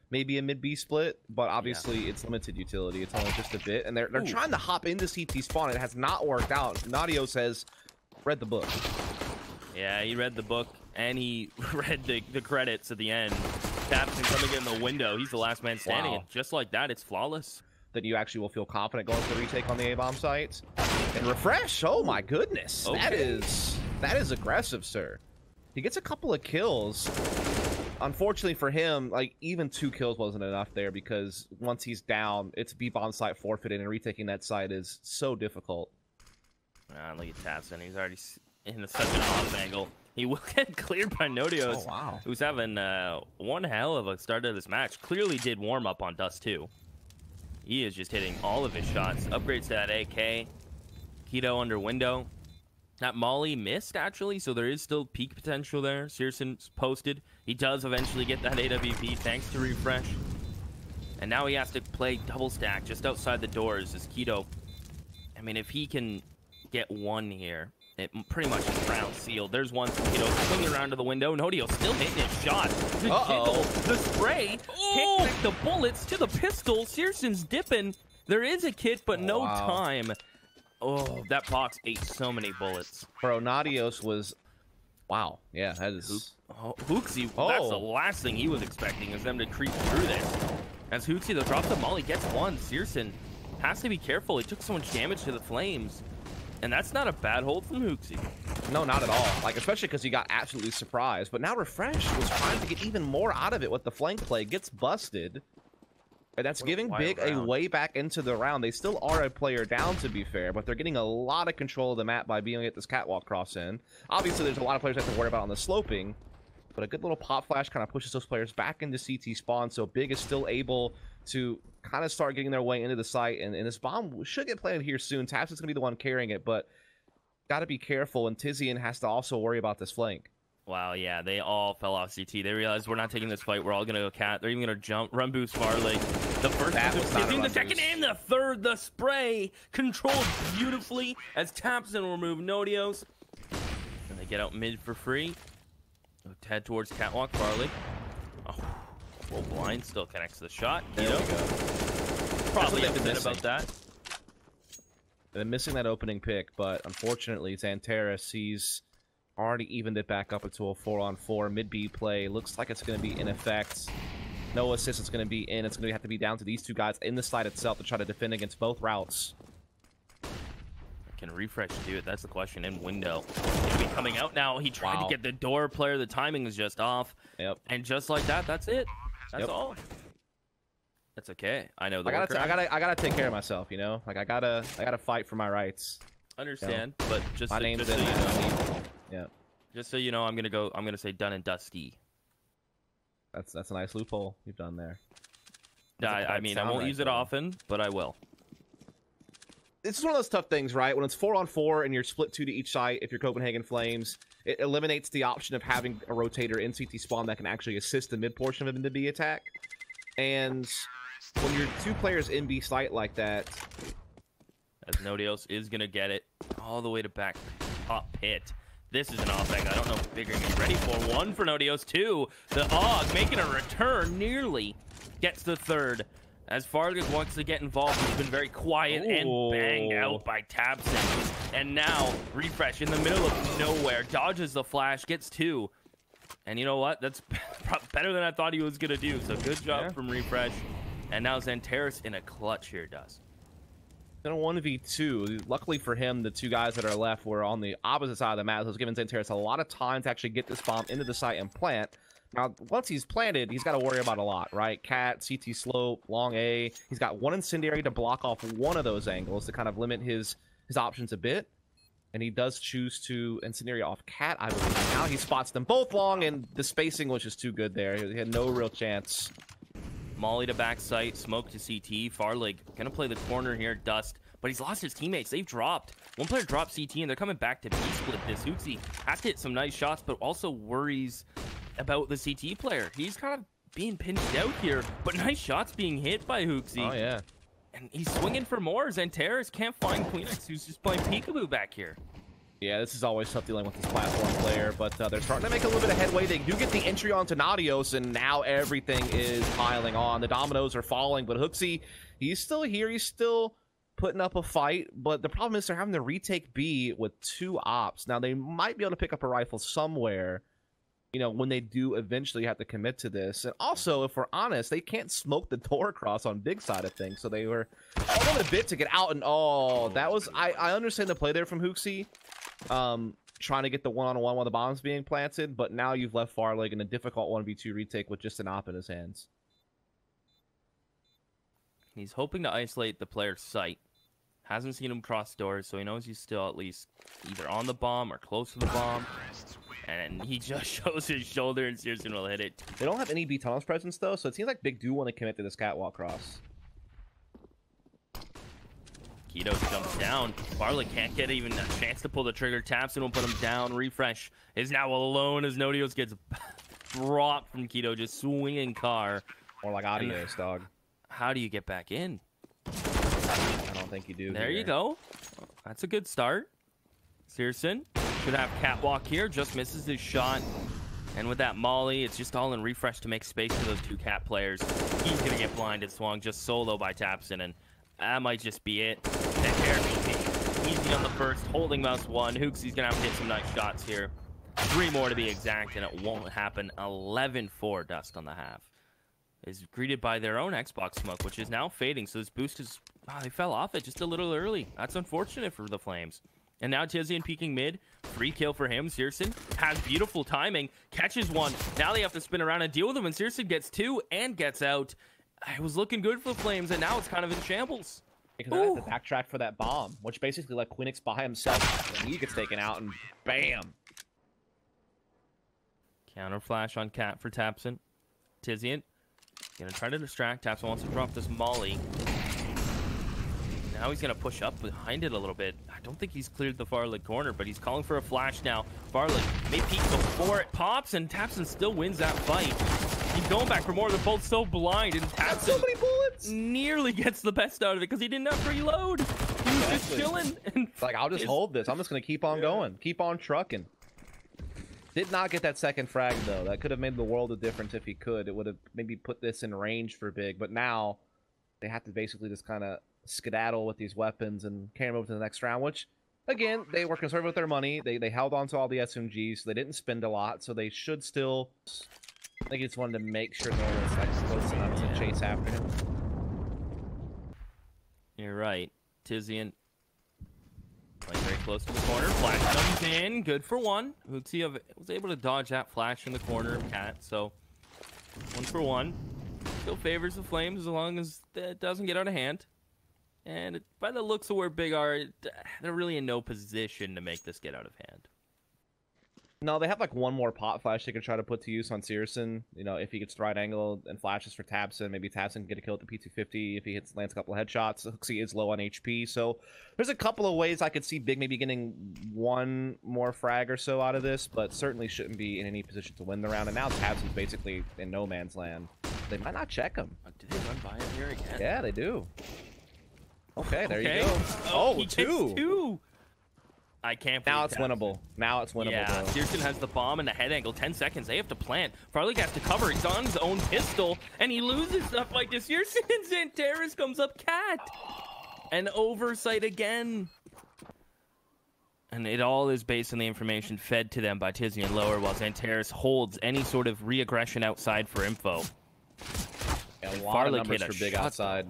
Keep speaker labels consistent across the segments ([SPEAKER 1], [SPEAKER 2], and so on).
[SPEAKER 1] maybe a mid-B split, but obviously it's limited utility. It's only just a bit, and they're trying to hop into CT spawn, and it has not worked out. Nadios has read the book.
[SPEAKER 2] Yeah, he read the book, and he read the credits at the end. Taps and coming in the window. He's the last man standing, and just like that, it's flawless.
[SPEAKER 1] That you actually will feel confident going for the retake on the A-bomb site. And refresh, oh my goodness. Okay. That is aggressive, sir. He gets a couple of kills. Unfortunately for him, like, even 2 kills wasn't enough there, because once he's down, it's B-bomb site forfeited, and retaking that site is so difficult.
[SPEAKER 2] Look at Taps, and he's already in such an off angle. He will get cleared by Nodios, who's having one hell of a start of this match. Clearly did warm up on Dust too. He is just hitting all of his shots. Upgrades to that AK. Keto under window. That Molly missed, actually, so there is still peak potential there. Searson's posted. He does eventually get that AWP thanks to Refresh. And now he has to play double stack just outside the doors as Keto. I mean, if he can get one here, it pretty much is round sealed. There's one from Keto swinging around to the window. Nodio still hitting his shot. The jiggle, the spray, can't connect the bullets to the pistol. Searson's dipping. There is a kit, but no time. Oh, that box ate so many bullets.
[SPEAKER 1] Bro, Nadios was... Wow. Yeah, that is...
[SPEAKER 2] Hooksy, that's the last thing he was expecting, is them to creep through this. As Hooksy, though, drops the molly, gets one. Searson has to be careful. He took so much damage to the flames. And that's not a bad hold from Hooksy.
[SPEAKER 1] No, not at all. Like, especially because he got absolutely surprised. But now Refresh was trying to get even more out of it with the flank play. Gets busted. And that's giving Big a way back into the round. They still are a player down, to be fair, but they're getting a lot of control of the map by being able to get this catwalk cross in. Obviously, there's a lot of players that have to worry about on the sloping, but a good little pop flash kind of pushes those players back into CT spawn, so Big is still able to kind of start getting their way into the site, and this bomb should get planted here soon. Taps is going to be the one carrying it, but got to be careful, and Tizian has to also worry about this flank.
[SPEAKER 2] Wow, yeah, they all fell off CT. They realized we're not taking this fight. We're all going to go cat. They're even going to jump, run boost Farley. The first, the second, and the third. The spray controlled beautifully as Taps and remove Nodios. And they get out mid for free. Head towards catwalk. Farley. Oh, well, blind still connects the shot.
[SPEAKER 1] There we go.
[SPEAKER 2] Probably upset about that.
[SPEAKER 1] They're missing that opening pick, but unfortunately, Xantera sees... already evened it back up into a 4-on-4. Mid-B play looks like it's going to be in effect. No assist, it's going to be in. It's going to have to be down to these two guys in the side itself to try to defend against both routes.
[SPEAKER 2] Can Refresh do it? That's the question. In window. He'll be coming out now. He tried to get the door player. The timing is just off.
[SPEAKER 1] Yep.
[SPEAKER 2] And just like that, that's it. That's all. That's okay. I know the
[SPEAKER 1] I gotta take care of myself, you know? Like I gotta fight for my rights.
[SPEAKER 2] Understand,
[SPEAKER 1] you know?
[SPEAKER 2] but just
[SPEAKER 1] my name's in. Yeah.
[SPEAKER 2] Just so you know, I'm gonna say done and dusty.
[SPEAKER 1] That's a nice loophole you've done there.
[SPEAKER 2] I mean, I won't use it often, but I will.
[SPEAKER 1] It's one of those tough things, right? When it's 4-on-4 and you're split 2 to each site, if you're Copenhagen Flames, it eliminates the option of having a rotator in CT spawn that can actually assist the mid portion of an B attack. And when you're 2 players in B site like that,
[SPEAKER 2] as Nodios is gonna get it all the way to back top pit. This is an off angle. I don't know if Big are gonna be ready for. 1 for Nodios, 2. The Og making a return, nearly gets the 3rd. As Fargus wants to get involved, he's been very quiet and banged out by Tabson. And now, Refresh in the middle of nowhere, dodges the flash, gets 2. And you know what? That's better than I thought he was gonna do. So good job from Refresh. And now Xanteris in a clutch here does.
[SPEAKER 1] In a 1v2, luckily for him, the 2 guys that are left were on the opposite side of the map, so it's given Xanteris a lot of time to actually get this bomb into the site and plant. Now, once he's planted, he's got to worry about a lot, right? Cat, CT slope, long A. He's got 1 incendiary to block off one of those angles to kind of limit his options a bit. And he does choose to incendiary off Cat, I believe. Now he spots them both long, and the spacing was just too good there. He had no real chance.
[SPEAKER 2] Molly to back sight, smoke to CT. Farlig gonna play the corner here, Dust, but he's lost his teammates. They've dropped. One player dropped CT, and they're coming back to B-split this. Hootsy has to hit some nice shots, but also worries about the CT player. He's kind of being pinched out here, but nice shots being hit by Hooksy.
[SPEAKER 1] Oh, yeah.
[SPEAKER 2] And he's swinging for more. Xanteris can't find Queenix, who's just playing peekaboo back here.
[SPEAKER 1] Yeah, this is always tough dealing with this platform player, but they're starting to make a little bit of headway. They do get the entry onto Nadios, and now everything is piling on. The dominoes are falling, but HooXi, he's still here. He's still putting up a fight, but the problem is they're having to retake B with 2 ops. Now, they might be able to pick up a rifle somewhere, you know, when they do eventually have to commit to this. And also, if we're honest, they can't smoke the door across on big side of things, so they were all in a bit to get out, and that was... I understand the play there from HooXi. Trying to get the one-on-one while the bomb's being planted, but now you've left FARLIK in a difficult 1v2 retake with just an op in his hands.
[SPEAKER 2] He's hoping to isolate the player's sight. Hasn't seen him cross doors, so he knows he's still at least either on the bomb or close to the bomb. And he just shows his shoulder, and Searson will hit it.
[SPEAKER 1] They don't have any B tunnels presence, though, so it seems like Big do want to commit to this catwalk cross.
[SPEAKER 2] Keto jumps down. FARLIK can't get even a chance to pull the trigger. Tapson will put him down. Refresh is now alone as Nodios gets dropped from Keto, just swinging car.
[SPEAKER 1] Or like Adios, dog.
[SPEAKER 2] How do you get back in?
[SPEAKER 1] I don't think you do.
[SPEAKER 2] There you go. That's a good start. Searson should have catwalk here. Just misses his shot. And with that molly, it's just all in Refresh to make space for those 2 cat players. He's going to get blinded swung just solo by Tapson, and that might just be it. Easy on the first, holding mouse 1. HooXi's going to have to hit some nice shots here. 3 more to be exact, and it won't happen. 11-4 Dust on the half. Is greeted by their own Xbox smoke, which is now fading. So this boost is... Wow, they fell off it just a little early. That's unfortunate for the Flames. And now Tizian peeking mid. Free kill for him. Searson has beautiful timing. Catches 1. Now they have to spin around and deal with him. And Searson gets 2 and gets out. It was looking good for the Flames, and now it's kind of in shambles.
[SPEAKER 1] Because I have to backtrack for that bomb, which basically let Quinix by himself, and he gets taken out, and bam!
[SPEAKER 2] Counter flash on Cat for Tapson. Tizian gonna try to distract. Tapson wants to drop this molly. Now he's gonna push up behind it a little bit. I don't think he's cleared the FARLIK corner, but he's calling for a flash now. FARLIK may peek before it pops, and Tapson still wins that fight. He's going back for more. They're both so blind, and Tapson
[SPEAKER 1] so many bullets.
[SPEAKER 2] Nearly gets the best out of it because he didn't have to reload. He was just chilling. And
[SPEAKER 1] it's like, I'll just hold this. I'm just going to keep on going. Keep on trucking. Did not get that second frag, though. That could have made the world of difference if he could. It would have maybe put this in range for Big. But now they have to basically just kind of skedaddle with these weapons and carry them over to the next round, which, again, they were conservative with their money. They held on to all the SMGs, so they didn't spend a lot. So they should still... I think he just wanted to make sure no one was like close enough to chase after him.
[SPEAKER 2] You're right. Tizian playing very close to the corner. Flash comes in. Good for 1. HooXi was able to dodge that flash in the corner of Cat. So 1 for 1. Still favors the Flames as long as it doesn't get out of hand. And by the looks of where Big are, they're really in no position to make this get out of hand.
[SPEAKER 1] No, they have like 1 more pot flash they could try to put to use on Searson. You know, if he gets the right angle and flashes for Tapson, maybe Tapson can get a kill at the P250 if he lands a couple of headshots. HooXi is low on HP, so there's a couple of ways I could see Big maybe getting 1 more frag or so out of this, but certainly shouldn't be in any position to win the round. And now Tapson's basically in no man's land. They might not check him.
[SPEAKER 2] Did they run by him here again?
[SPEAKER 1] Yeah, they do. Okay, there you go. Oh, 2!
[SPEAKER 2] I can't
[SPEAKER 1] believe now it's winnable. Now it's winnable.
[SPEAKER 2] Yeah, Searson has the bomb and the head angle. 10 seconds. They have to plant. FARLIK has to cover. He's on his own pistol, and he loses that fight to Searson. And Xantares comes up Cat. An oversight again. And it all is based on the information fed to them by Tizian lower, while Xantares holds any sort of re-aggression outside for info.
[SPEAKER 1] Yeah, a lot of numbers for Big outside.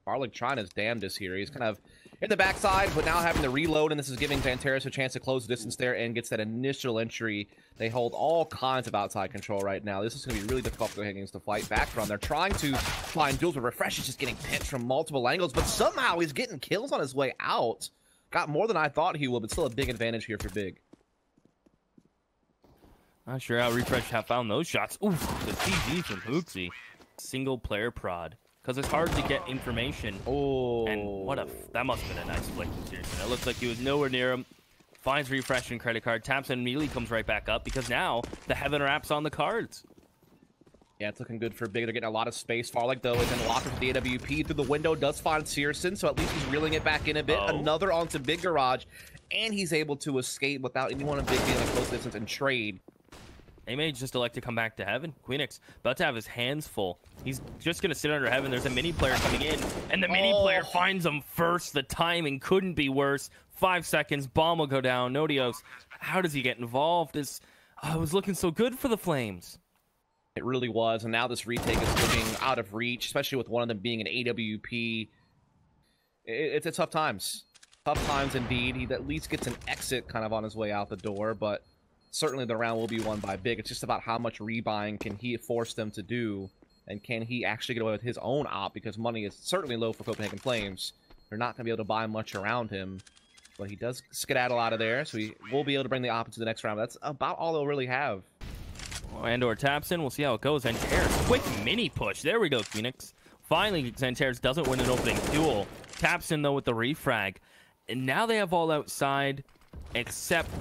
[SPEAKER 1] FARLIK trying his damnedest here. He's kind of in the backside, but now having to reload, and this is giving Xantares a chance to close the distance there and gets that initial entry. They hold all kinds of outside control right now. This is going to be really difficult for the Higgins to fight back from. They're trying to find duels, but Refresh is just getting pinched from multiple angles, but somehow he's getting kills on his way out. Got more than I thought he would, but still a big advantage here for Big.
[SPEAKER 2] Not sure how Refresh have found those shots. Oof, the CG from HooXi. Single player prod. Because it's hard to get information.
[SPEAKER 1] Oh.
[SPEAKER 2] And that must have been a nice flick from Searson. It looks like he was nowhere near him. Finds Refresh and credit card. Taps and immediately comes right back up because now the Heaven Wrap's on the cards.
[SPEAKER 1] Yeah, it's looking good for Big. They're getting a lot of space. Farlig, though, is in locked with the AWP through the window. Does find Searson, so at least he's reeling it back in a bit. Another onto Big Garage, and he's able to escape without anyone in Big being in close distance and trade.
[SPEAKER 2] They may just elect to come back to Heaven. Queenix about to have his hands full. He's just going to sit under Heaven. There's a mini player coming in, and the mini player finds him first. The timing couldn't be worse. 5 seconds, bomb will go down. Nodios, how does he get involved? It was looking so good for the Flames.
[SPEAKER 1] It really was, and now this retake is looking out of reach, especially with one of them being an AWP. It's tough times. Tough times indeed. He at least gets an exit kind of on his way out the door, but certainly the round will be won by Big. It's just about how much rebuying can he force them to do, and can he actually get away with his own op, because money is certainly low for Copenhagen Flames. They're not going to be able to buy much around him, but he does skedaddle out of there, so he will be able to bring the op into the next round. That's about all they'll really have.
[SPEAKER 2] Andor taps in. We'll see how it goes. Xantares, quick mini push. There we go, Phoenix. Finally, Xantares doesn't win an opening duel. Taps in, though, with the refrag. And now they have all outside, except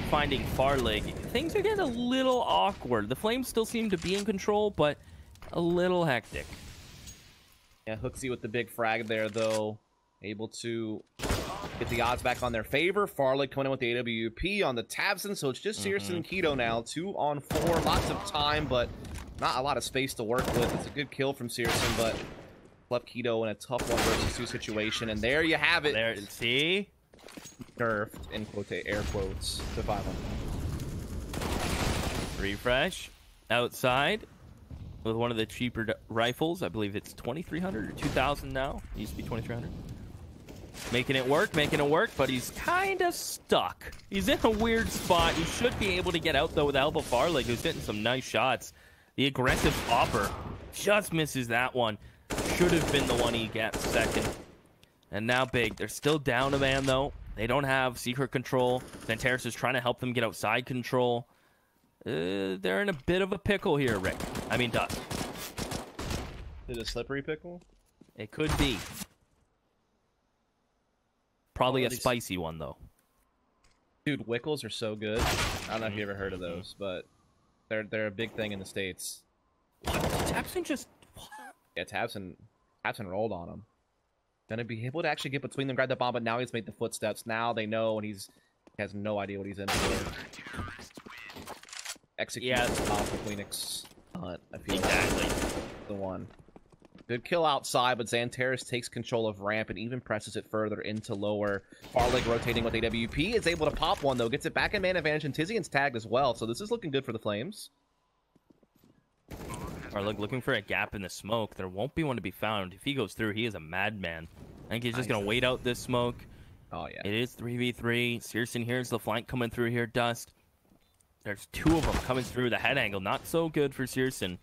[SPEAKER 2] finding Farlig. Things are getting a little awkward. The Flames still seem to be in control, but a little hectic.
[SPEAKER 1] Yeah, Hooksy with the big frag there, though. Able to get the odds back on their favor. Farlig coming in with the AWP on the Tabson, so it's just Searson and Keto now. 2 on 4, lots of time, but not a lot of space to work with. It's a good kill from Searson, but left Keto in a tough 1 versus 2 situation, and there you have it.
[SPEAKER 2] There, see?
[SPEAKER 1] Nerfed, in air quotes, to 500.
[SPEAKER 2] Refresh. Outside. With one of the cheaper rifles. I believe it's 2,300 or 2,000 now. It used to be 2,300. Making it work, but he's kind of stuck. He's in a weird spot. He should be able to get out, though, with the help of Farlig, who's hitting some nice shots. The aggressive hopper just misses that one. Should have been the one he gets second. And now Big. They're still down a man, though. They don't have secret control. Xantares is trying to help them get outside control. They're in a bit of a pickle here, Rick. I mean, Dust.
[SPEAKER 1] Is it a slippery pickle?
[SPEAKER 2] It could be. Probably a spicy one, though.
[SPEAKER 1] Dude, Wickles are so good. I don't know if you ever heard of those, but they're a big thing in the States.
[SPEAKER 2] What? Tabson just... What?
[SPEAKER 1] Yeah, Tabson rolled on him. Gonna be able to actually get between them, grab the bomb, but now he's made the footsteps. Now they know, and he has no idea what he's in for. Execute the bomb for Phoenix. I feel like the one. Good kill outside, but Xantares takes control of ramp and even presses it further into lower. Farlig rotating with AWP is able to pop one, though. Gets it back in man advantage, and Tizian's tagged as well, so this is looking good for the Flames.
[SPEAKER 2] Farlig looking for a gap in the smoke. There won't be one to be found. If he goes through, he is a madman. I think he's just going to wait out this smoke.
[SPEAKER 1] Oh, yeah.
[SPEAKER 2] It is 3v3. Searson here's the flank coming through here, Dust. There's 2 of them coming through. The head angle, not so good for Searson.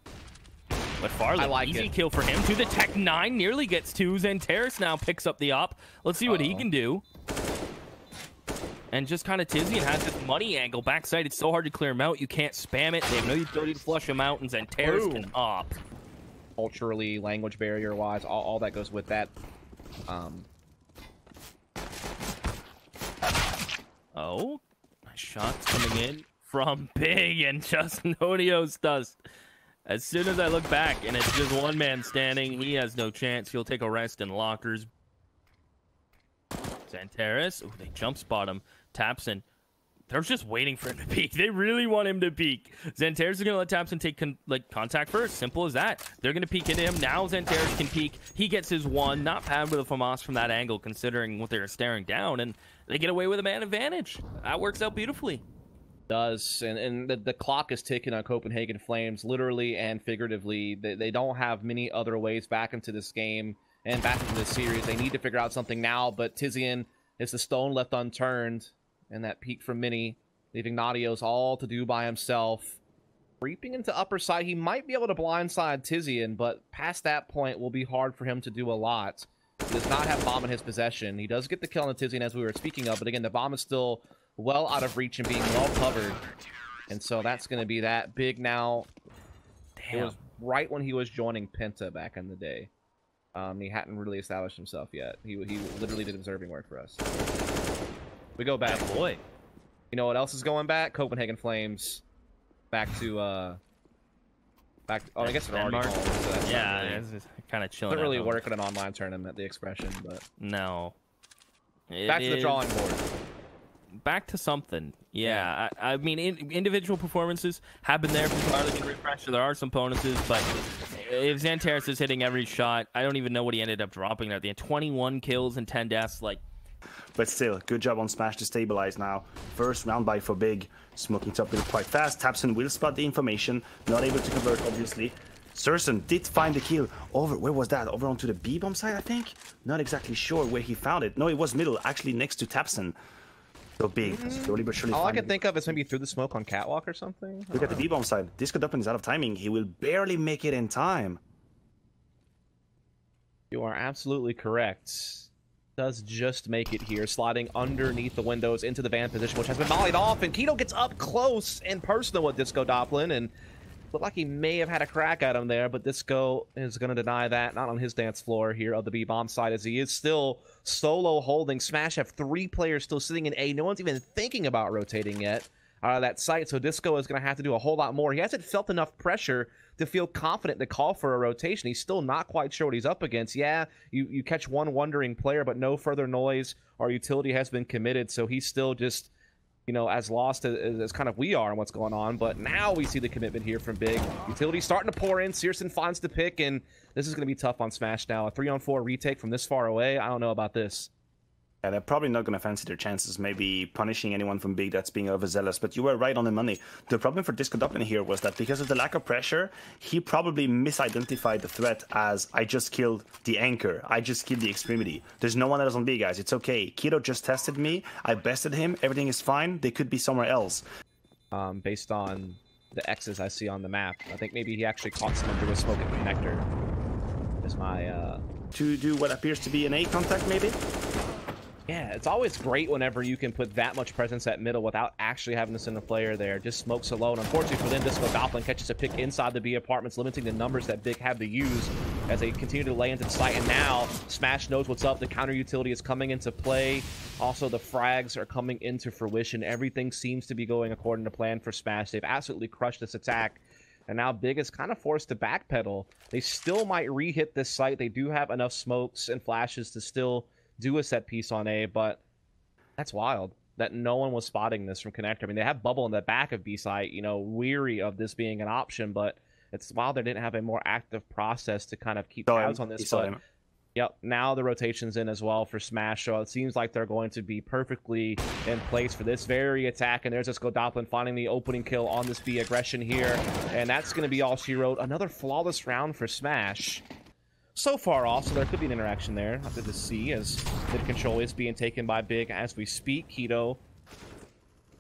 [SPEAKER 2] But Farlig, easy kill for him. To the Tech 9, nearly gets 2. Xantares now picks up the op. Let's see what he can do. And just kind of Tizian has this money angle backside. It's so hard to clear him out. You can't spam it. They have no utility to flush him out, and Xantares can op.
[SPEAKER 1] Culturally, language barrier-wise, all that goes with that.
[SPEAKER 2] Oh, nice shots coming in from Big, and just Nodios Dust. As soon as I look back and it's just one man standing, he has no chance. He'll take a rest in lockers. Xantares, oh, they jump spot him. Tapson, they're just waiting for him to peek. They really want him to peek. Xantares is going to let Tapson take contact first. Simple as that. They're going to peek into him. Now Xantares can peek. He gets his one. Not bad with a FAMAS from that angle, considering what they're staring down. And they get away with a man advantage. That works out beautifully.
[SPEAKER 1] Does, and the clock is ticking on Copenhagen Flames, literally and figuratively. They don't have many other ways back into this game and back into this series. They need to figure out something now, but Tizian is the stone left unturned, and that peak from Mini, leaving Nadios all to do by himself. Creeping into upper side, he might be able to blindside Tizian, but past that point will be hard for him to do a lot. He does not have bomb in his possession. He does get the kill on the Tizian, as we were speaking of, but again, the bomb is still well out of reach and being well covered, and so that's going to be that. Big now. Damn. It was right when he was joining Penta back in the day. He hadn't really established himself yet. He literally did observing work for us. We go back.
[SPEAKER 2] Oh boy.
[SPEAKER 1] You know what else is going back? Copenhagen Flames back to Back. Oh, I guess they're already
[SPEAKER 2] Denmark?
[SPEAKER 1] home, so that's
[SPEAKER 2] Yeah, it's kind of chilling.
[SPEAKER 1] Doesn't really work in an online tournament, the expression, but
[SPEAKER 2] no.
[SPEAKER 1] Back to the drawing board.
[SPEAKER 2] Back to something. Yeah, I mean, individual performances have been there for TL'lik and Refresh. There are some bonuses, but if Xantares is hitting every shot, I don't even know what he ended up dropping at the end. 21 kills and 10 deaths, like.
[SPEAKER 3] But still, good job on Smash to stabilize now. First round by for Big. Smoking top middle quite fast. Tapson will spot the information. Not able to convert, obviously. Surson did find the kill over, where was that? Over onto the B-bomb side, I think? Not exactly sure where he found it. No, it was middle, actually next to Tapson. So Big, slowly but surely.
[SPEAKER 1] All I can think of is maybe through the smoke on Catwalk or something.
[SPEAKER 3] Look at the B-bomb side. Disco Dublin is out of timing. He will barely make it in time.
[SPEAKER 1] You are absolutely correct. Does just make it here, sliding underneath the windows into the van position, which has been volleyed off, and Keto gets up close and personal with Disco Doplin, and looked like he may have had a crack at him there, but Disco is going to deny that, not on his dance floor here of the B-bomb side, as he is still solo holding. Smash have 3 players still sitting in A. No one's even thinking about rotating yet out of that site, so Disco is going to have to do a whole lot more. He hasn't felt enough pressure to feel confident to call for a rotation. He's still not quite sure what he's up against. Yeah, you catch one wandering player, but no further noise. Our utility has been committed, so he's still just, you know, as lost as kind of we are on what's going on. But now we see the commitment here from Big. Utility starting to pour in. Searson finds the pick, and this is going to be tough on Smash now. A 3-on-4 retake from this far away. I don't know about this.
[SPEAKER 3] Yeah, they're probably not going to fancy their chances, maybe punishing anyone from Big that's being overzealous, but you were right on the money. The problem for Disco Dublin here was that because of the lack of pressure, he probably misidentified the threat as, I just killed the anchor, I just killed the extremity. There's no one else on B, guys, it's okay. Keto just tested me, I bested him, everything is fine, they could be somewhere else.
[SPEAKER 1] Based on the X's I see on the map, I think maybe he actually caught someone through a smoking connector. Is my...
[SPEAKER 3] To do what appears to be an A contact, maybe?
[SPEAKER 1] Yeah, it's always great whenever you can put that much presence at middle without actually having to send a player there. Just smokes alone. Unfortunately for them, Disco Doplin catches a pick inside the B apartments, limiting the numbers that Big have to use as they continue to lay into the site. And now Smash knows what's up. The counter utility is coming into play. Also, the frags are coming into fruition. Everything seems to be going according to plan for Smash. They've absolutely crushed this attack. And now Big is kind of forced to backpedal. They still might re-hit this site. They do have enough smokes and flashes to still do a set piece on A, but that's wild that no one was spotting this from Connector. I mean, they have Bubble in the back of B site, you know, weary of this being an option, but it's wild they didn't have a more active process to kind of keep tabs on this. But yep, now the rotation's in as well for Smash, so it seems like they're going to be perfectly in place for this very attack. And there's Disco Doplin finding the opening kill on this B aggression here, and that's going to be all she wrote. Another flawless round for Smash. So far off, so there could be an interaction there. I'll have to see as mid control is being taken by Big as we speak. Keto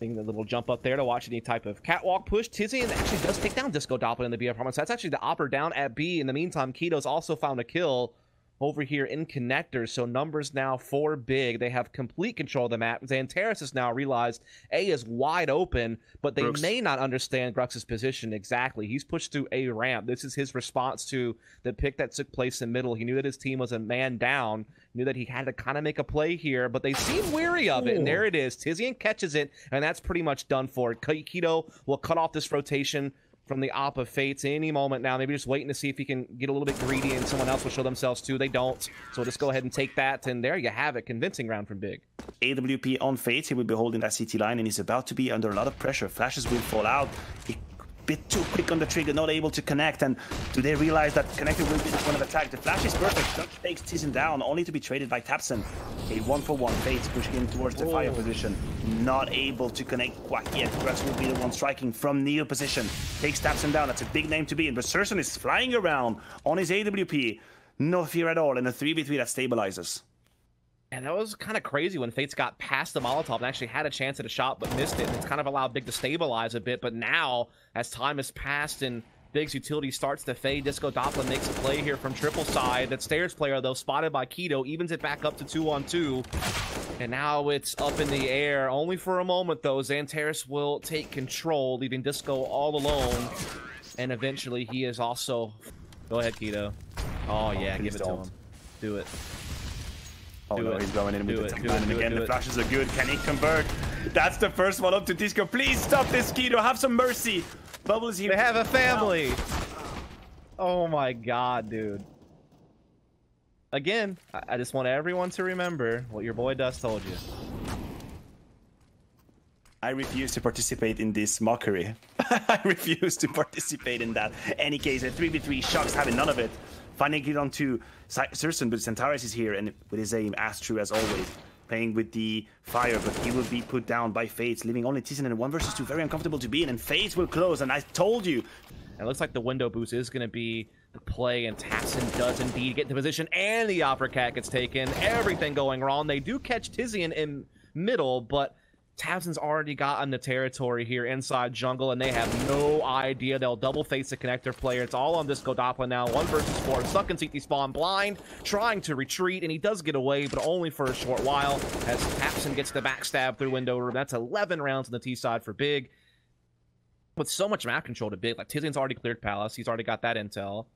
[SPEAKER 1] taking the little jump up there to watch any type of catwalk push. Tizian actually does take down Disco Doplin in the B apartment. So that's actually the opper down at B. In the meantime, Keto's also found a kill over here in connectors, so numbers now for Big. They have complete control of the map. Xantares has now realized A is wide open, but they may not understand Grux's position exactly. He's pushed through A ramp. This is his response to the pick that took place in middle. He knew that his team was a man down, knew that he had to kind of make a play here, but they seem weary of it, and there it is. Tizian catches it, and that's pretty much done for. Keto will cut off this rotation from the Op of Fates any moment now. Maybe just waiting to see if he can get a little bit greedy and someone else will show themselves too. They don't. So we'll just go ahead and take that. And there you have it. Convincing round from Big.
[SPEAKER 3] AWP on Fates. He will be holding that CT line and he's about to be under a lot of pressure. Flashes will fall out. He bit too quick on the trigger, not able to connect. And do they realize that connector will be the point of attack? The flash is perfect. Dutch takes Tizian down, only to be traded by Tapson. A 1-for-1. Fates pushing him towards the fire position. Not able to connect quite yet. Grux will be the one striking from near position. Takes Tapson down. That's a big name to be in. But Surson is flying around on his AWP. No fear at all. And a 3v3 that stabilizes.
[SPEAKER 1] And that was kind of crazy when Fates got past the Molotov and actually had a chance at a shot but missed it. It's kind of allowed Big to stabilize a bit, but now, as time has passed and Big's utility starts to fade, Disco Doplin makes a play here from triple side. That stairs player, though, spotted by Keto, evens it back up to 2-on-2. And now it's up in the air, only for a moment, though. Xantares will take control, leaving Disco all alone. And eventually he is also... Go ahead, Keto. Oh, yeah, give it to him. Do it.
[SPEAKER 3] Oh no, he's going in with the tank and again the flashes are good. Can he convert? That's the first one up to Disco. Please stop this, Keto. Have some mercy. Bubbles here.
[SPEAKER 1] They have a family. Oh my god, dude. Again, I just want everyone to remember what your boy Dust told you.
[SPEAKER 3] I refuse to participate in this mockery. I refuse to participate in that. Any case, a 3v3, Shox having none of it. Finding it onto Circin, but Centaurus is here, and with his aim as true as always. Playing with the fire, but he will be put down by Fates, leaving only Tizen in a 1 versus 2. Very uncomfortable to be in, and Fates will close, and I told you.
[SPEAKER 1] It looks like the window boost is going to be the play, and Tassin does indeed get into position, and the Opera gets taken. Everything going wrong. They do catch Tizian in middle, but Tassin's already gotten the territory here inside jungle, and they have no idea. They'll double face the connector player. It's all on Disco Doppler now. 1 versus 4. Stuck in CT spawn, blind, trying to retreat, and he does get away, but only for a short while as Tassin gets the backstab through window room. That's 11 rounds on the T side for Big. But so much map control to Big. Like, Tizian's already cleared Palace. He's already got that intel.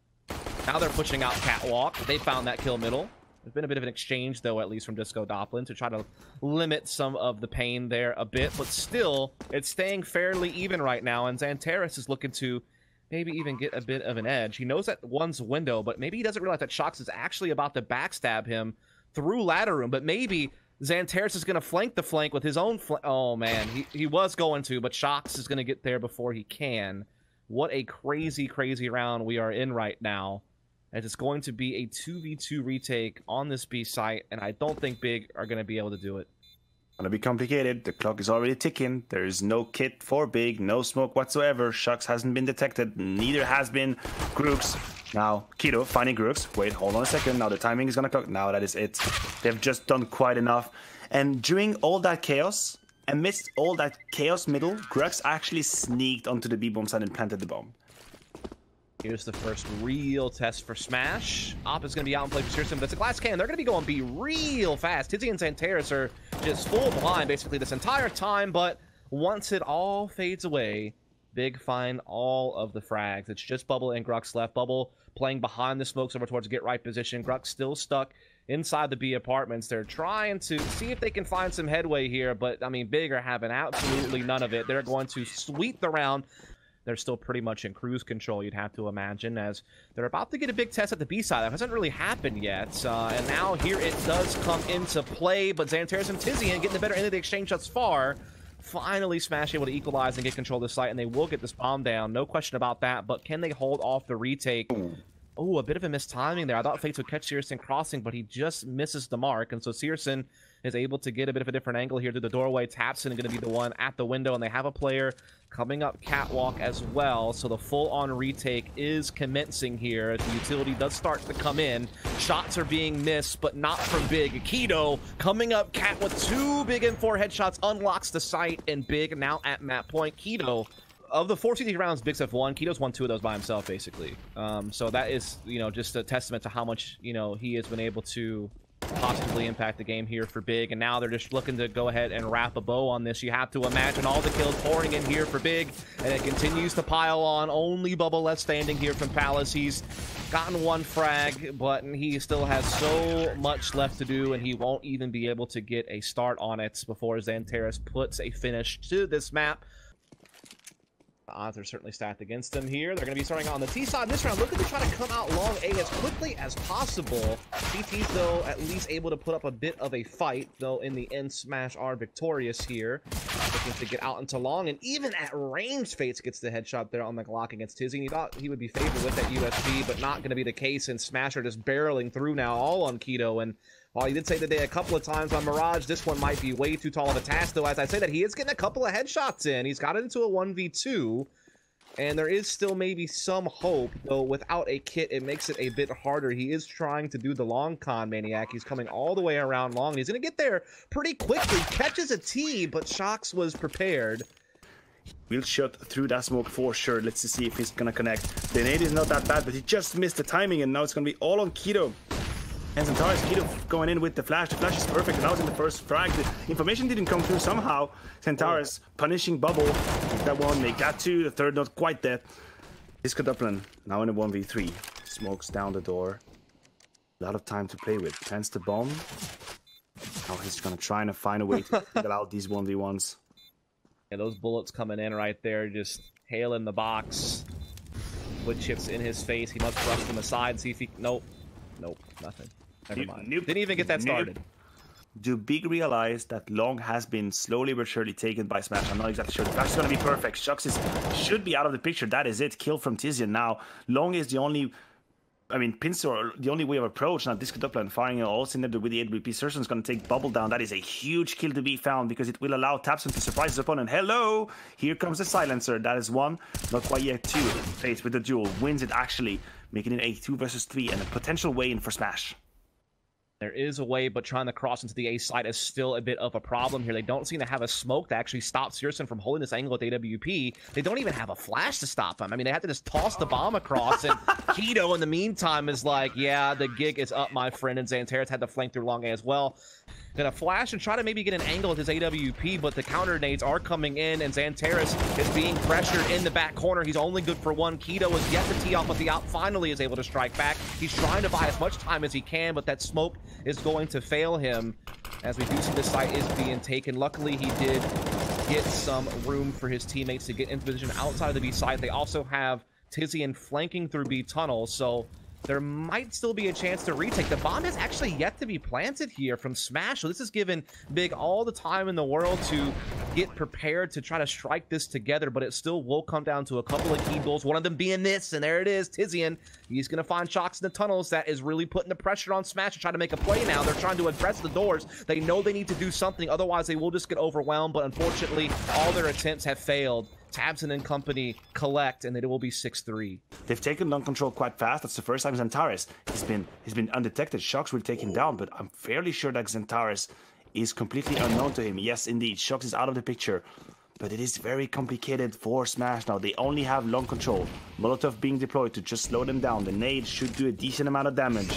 [SPEAKER 1] Now they're pushing out Catwalk. They found that kill middle. There's been a bit of an exchange, though, at least from Disco Doppler, to try to limit some of the pain there a bit. But still, it's staying fairly even right now, and Xantares is looking to maybe even get a bit of an edge. He knows that one's window, but maybe he doesn't realize that Shox is actually about to backstab him through ladder room. But maybe Xantares is going to flank the flank with his own oh, man. He was going to, but Shox is going to get there before he can. What a crazy, crazy round we are in right now. As it's going to be a 2v2 retake on this B site, and I don't think Big are going to be able to do it.
[SPEAKER 3] Gonna be complicated. The clock is already ticking. There is no kit for Big, no smoke whatsoever. Shox hasn't been detected. Neither has been Grooks. Now, Kido finding Grooks. Wait, hold on a second. Now the timing is gonna clock. Now that is it. They've just done quite enough. And during all that chaos, amidst all that chaos middle, Grooks actually sneaked onto the B-bomb side and planted the bomb.
[SPEAKER 1] Here's the first real test for Smash. Op is going to be out and play for Circin, but it's a glass cannon. They're going to be going B real fast. Tizzy and Xantares are just full blind basically this entire time, but once it all fades away, Big find all of the frags. It's just Bubble and Grux left. Bubble playing behind the smokes over towards get right position. Grux still stuck inside the B apartments. They're trying to see if they can find some headway here, but I mean, Big are having absolutely none of it. They're going to sweep the round. They're still pretty much in cruise control, you'd have to imagine, as they're about to get a big test at the B side. That hasn't really happened yet, and now here it does come into play, but Xantares and Tizian getting the better end of the exchange thus far. Finally, Smash able to equalize and get control of the site, and they will get this bomb down, no question about that, but can they hold off the retake? Oh, a bit of a missed timing there. I thought Fates would catch Circin crossing, but he just misses the mark, and so Circin is able to get a bit of a different angle here through the doorway. Tapson going to be the one at the window, and they have a player coming up Catwalk as well, so the full-on retake is commencing here. The utility does start to come in. Shots are being missed, but not from Big. Kido coming up Cat with 2 big M4 headshots, unlocks the site, and Big now at map point. Kido, of the 4 CT rounds Big's have won, Kido's won 2 of those by himself, basically. So that is, you know, just a testament to how much, you know, he has been able to positively impact the game here for Big, and now they're just looking to go ahead and wrap a bow on this. You have to imagine all the kills pouring in here for Big, and it continues to pile on. Only Bubble left standing here from Palace. He's gotten 1 frag, but he still has so much left to do, and he won't even be able to get a start on it before Xantares puts a finish to this map. The odds are certainly stacked against them here. They're going to be starting on the T side this round, looking to try to come out long A as quickly as possible. CTs, though, at least able to put up a bit of a fight, though in the end, Smash are victorious here. Looking to get out into long, and even at range, Fates gets the headshot there on the Glock against Tizzy. He thought he would be favored with that USP, but not going to be the case, and Smash are just barreling through now, all on Kido. And while he did say today a couple of times on Mirage, this one might be way too tall of a task, though, as I say that he is getting a couple of headshots in. He's got it into a 1v2, and there is still maybe some hope, though without a kit, it makes it a bit harder. He is trying to do the long con Maniac. He's coming all the way around long. He's going to get there pretty quickly. Catches a T, but Shox was prepared.
[SPEAKER 3] We'll shot through that smoke for sure. Let's see if he's going to connect. The nade is not that bad, but he just missed the timing, and now it's going to be all on Kido. And Centaurus, Kido going in with the flash. The flash is perfect, and that was in the first frag. The information didn't come through somehow. Centaurus punishing Bubble. Make that one, make that 2. The third not quite dead. Disco Doppler now in a 1v3. Smokes down the door. A lot of time to play with. Plants the bomb. Now he's gonna try and find a way to figure out these 1v1s.
[SPEAKER 1] Yeah, those bullets coming in right there, just hailing the box. with chips in his face. He must brush them aside and see if he... Nope. Nope. Nothing. Never mind.
[SPEAKER 3] Nope.
[SPEAKER 1] Didn't even get that started.
[SPEAKER 3] Nope. Do Big realize that Long has been slowly but surely taken by Smash? I'm not exactly sure. The flash is going to be perfect. Shucks should be out of the picture. That is it. Kill from Tizian. Now, Long is the only... I mean, Pinsor, the only way of approach. Now, Disco Doppler firing all cylinder with the AWP. Surgeon's going to take Bubble down. That is a huge kill to be found because it will allow tabseN to surprise his opponent. Hello! Here comes the silencer. That is one. Not quite yet two. Faced with the duel. Wins it actually. Making it a 2 versus 3 and a potential way in for Smash.
[SPEAKER 1] There is a way, but trying to cross into the A side is still a bit of a problem here. They don't seem to have a smoke that actually stops Searson from holding this angle with AWP. They don't even have a flash to stop him. I mean, they have to just toss the bomb across, and Keto, in the meantime, is like, yeah, the gig is up, my friend, and Xantares had to flank through long A as well. Gonna flash and try to maybe get an angle with his AWP, but the counter nades are coming in, and Xantares is being pressured in the back corner. He's only good for one. Keto is yet to tee off, but the out finally is able to strike back. He's trying to buy as much time as he can, but that smoke is going to fail him, as we do see the site is being taken. Luckily, he did get some room for his teammates to get into position outside of the B site. They also have Tizian flanking through B tunnel, so there might still be a chance to retake. The bomb is actually yet to be planted here from Smash, so this is giving Big all the time in the world to get prepared to try to strike this together, but it still will come down to a couple of key goals, one of them being this, and there it is, Tizian. He's going to find Shocks in the tunnels. That is really putting the pressure on Smash to try to make a play now. They're trying to address the doors. They know they need to do something, otherwise they will just get overwhelmed, but unfortunately, all their attempts have failed. tabseN and company collect, and it will be 6-3.
[SPEAKER 3] They've taken long control quite fast. That's the first time Xantares he's been undetected. Shocks will take him down, but I'm fairly sure that Xantares is completely unknown to him. Yes, indeed, Shocks is out of the picture. But it is very complicated for Smash now. They only have long control. Molotov being deployed to just slow them down. The nade should do a decent amount of damage.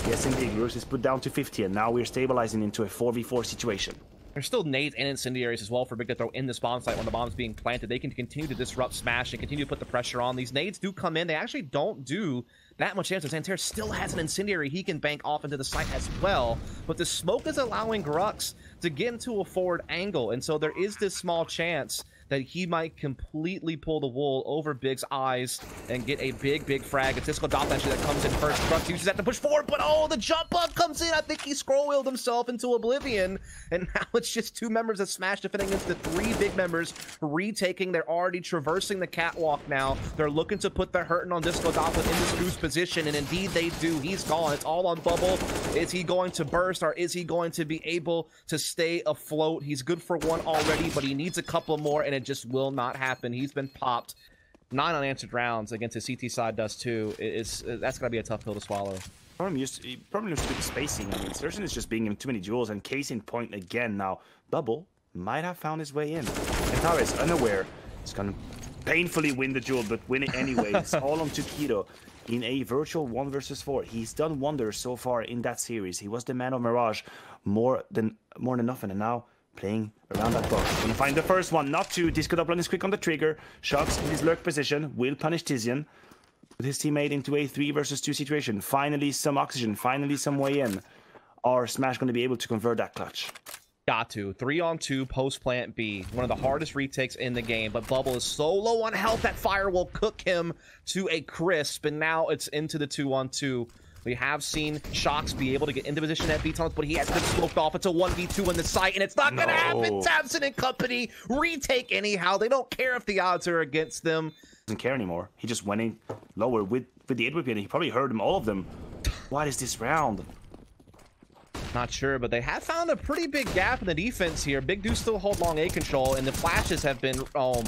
[SPEAKER 3] Yes, indeed, Rus is put down to 50, and now we're stabilizing into a 4v4 situation.
[SPEAKER 1] There's still nades and incendiaries as well for Big to throw in this bomb site when the bomb's being planted. They can continue to disrupt Smash and continue to put the pressure on. These nades do come in. They actually don't do that much damage. Xantares still has an incendiary he can bank off into the site as well. But the smoke is allowing Grux to get into a forward angle. And so there is this small chance that he might completely pull the wool over Big's eyes and get a big frag. It's Disco Doppler actually that comes in first. Grux uses that to push forward, but oh, the jump up comes in. I think he scroll-wheeled himself into oblivion. And now it's just two members of Smash defending against the three big members retaking. They're already traversing the catwalk now. They're looking to put the hurting on Disco Doppler in this goose position, and indeed they do. He's gone. It's all on Bubble. Is he going to burst, or is he going to be able to stay afloat? He's good for one already, but he needs a couple more, and it just will not happen. He's been popped. 9 unanswered rounds against his CT side does too. That's going to be a tough pill to swallow.
[SPEAKER 3] Probably used to the spacing. I mean, Surgeon is just being in too many duels, and case in point again now. Bubble might have found his way in. Xantares, unaware, is going to painfully win the duel, but win it anyway. It's all on to Keto in a virtual 1 versus 4. He's done wonders so far in that series. He was the man of Mirage more than nothing, and now playing around that box. Gonna find the first one, not two. Disco Doppler is quick on the trigger. Shocks in his lurk position, will punish Tizian. With his teammate into a 3 versus 2 situation. Finally some oxygen, finally some way in. Are Smash going to be able to convert that clutch?
[SPEAKER 1] Got to. 3-on-2 post plant B. One of the hardest retakes in the game, but Bubble is so low on health that fire will cook him to a crisp, and now it's into the 2-on-2. We have seen Shocks be able to get into position at B tunnels, but he has been smoked off. It's a 1v2 in the site, and it's not going to happen. tabseN and company retake anyhow. They don't care if the odds are against them.
[SPEAKER 3] Doesn't care anymore. He just went in lower with the AWP, and he probably heard them, all of them. What is this round?
[SPEAKER 1] Not sure, but they have found a pretty big gap in the defense here. Big do still hold long A control, and the flashes have been, oh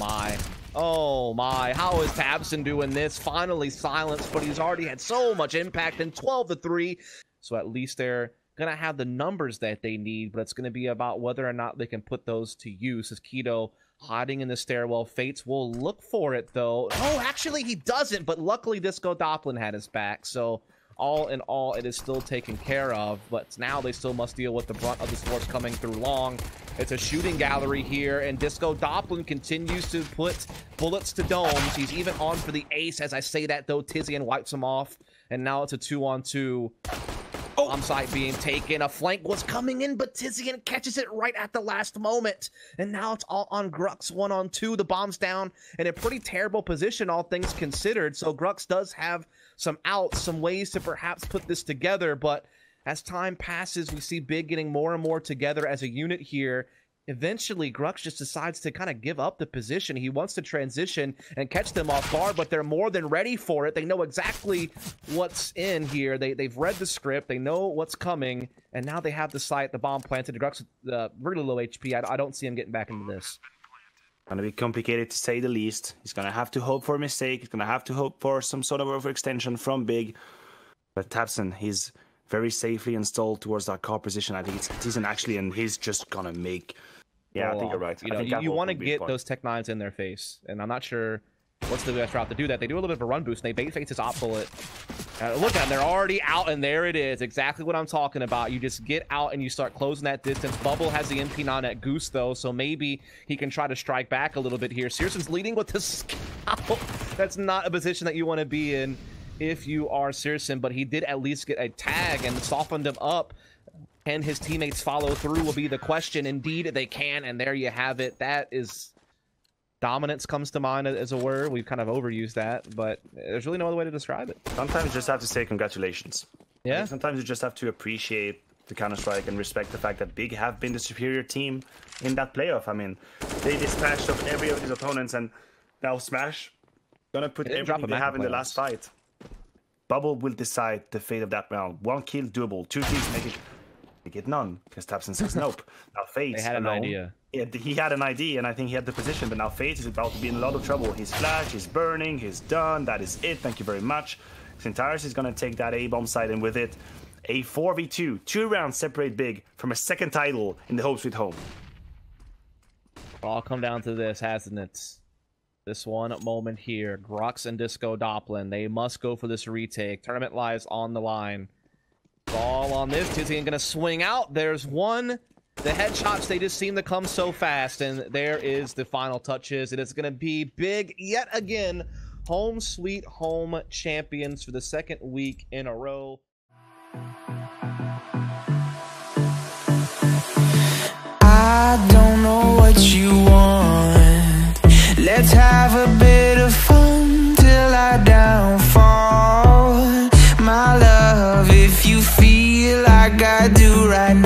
[SPEAKER 1] my, how is tabseN doing this? Finally silenced, but he's already had so much impact, and 12-3. So at least they're gonna have the numbers that they need, but it's gonna be about whether or not they can put those to use. As Keto hiding in the stairwell, Fates will look for it though. Oh, actually he doesn't, but luckily Disco Doppler had his back, so all in all, it is still taken care of, but now they still must deal with the brunt of the sports coming through long. It's a shooting gallery here, and Disco Doppler continues to put bullets to domes. He's even on for the ace. As I say that, though, Tizian wipes him off, and now it's a 2-on-2. bomb site being taken. A flank was coming in, but Tizian catches it right at the last moment. And now it's all on Grux 1-on-2. The bomb's down in a pretty terrible position, all things considered. So Grux does have some outs, some ways to perhaps put this together. But as time passes, we see Big getting more and more together as a unit here. Eventually, Grux just decides to kind of give up the position. He wants to transition and catch them off guard, but they're more than ready for it. They know exactly what's in here. They've read the script. They know what's coming, and now they have the site, the bomb planted. Grux really low HP. I don't see him getting back into this.
[SPEAKER 3] Going to be complicated to say the least. He's going to have to hope for a mistake. He's going to have to hope for some sort of overextension from Big. But tabseN, he's very safely installed towards that car position. I think it's decent actually, and he's just going to make... Yeah, I think you're right.
[SPEAKER 1] You want to get those Tech 9s in their face, and I'm not sure what's the best route to do that. They do a little bit of a run boost, and they bait face his op bullet. Look at them, they're already out, and there it is. Exactly what I'm talking about. You just get out and you start closing that distance. Bubble has the MP9 at Goose, though, so maybe he can try to strike back a little bit here. Searson's leading with the scout. That's not a position that you want to be in if you are Searson, but he did at least get a tag and softened him up. Can his teammates follow through will be the question. Indeed, they can, and there you have it. That is... Dominance comes to mind as a word. We've kind of overused that, but there's really no other way to describe it.
[SPEAKER 3] Sometimes you just have to say congratulations.
[SPEAKER 1] Yeah.
[SPEAKER 3] Like sometimes you just have to appreciate the Counter-Strike and respect the fact that Big have been the superior team in that playoff. I mean, they dispatched of every of his opponents, and now Smash gonna put everything they have in the last fight. Bubble will decide the fate of that round. 1 kill doable, 2 kills make it none, because tabseN says nope. Now Fate,
[SPEAKER 1] they had an idea.
[SPEAKER 3] He had an idea, and I think he had the position, but now Fate is about to be in a lot of trouble. He's flash, he's burning, he's done. That is it. Thank you very much. Centaurus is going to take that A-bomb side, and with it, a 4v2. 2 rounds separate Big from a second title in the Home Sweet Home.
[SPEAKER 1] It'll all come down to this, hasn't it? This one moment here. Grux and Disco Doppelin. They must go for this retake. Tournament lives on the line. Ball on this. Tizian gonna swing out. There's one. The headshots, they just seem to come so fast. And there is the final touches. It is gonna be Big yet again. Home Sweet Home champions for the 2nd week in a row.
[SPEAKER 4] I don't know what you want. Let's have a bit of fun till I downfall. My love, if you feel like I do right now.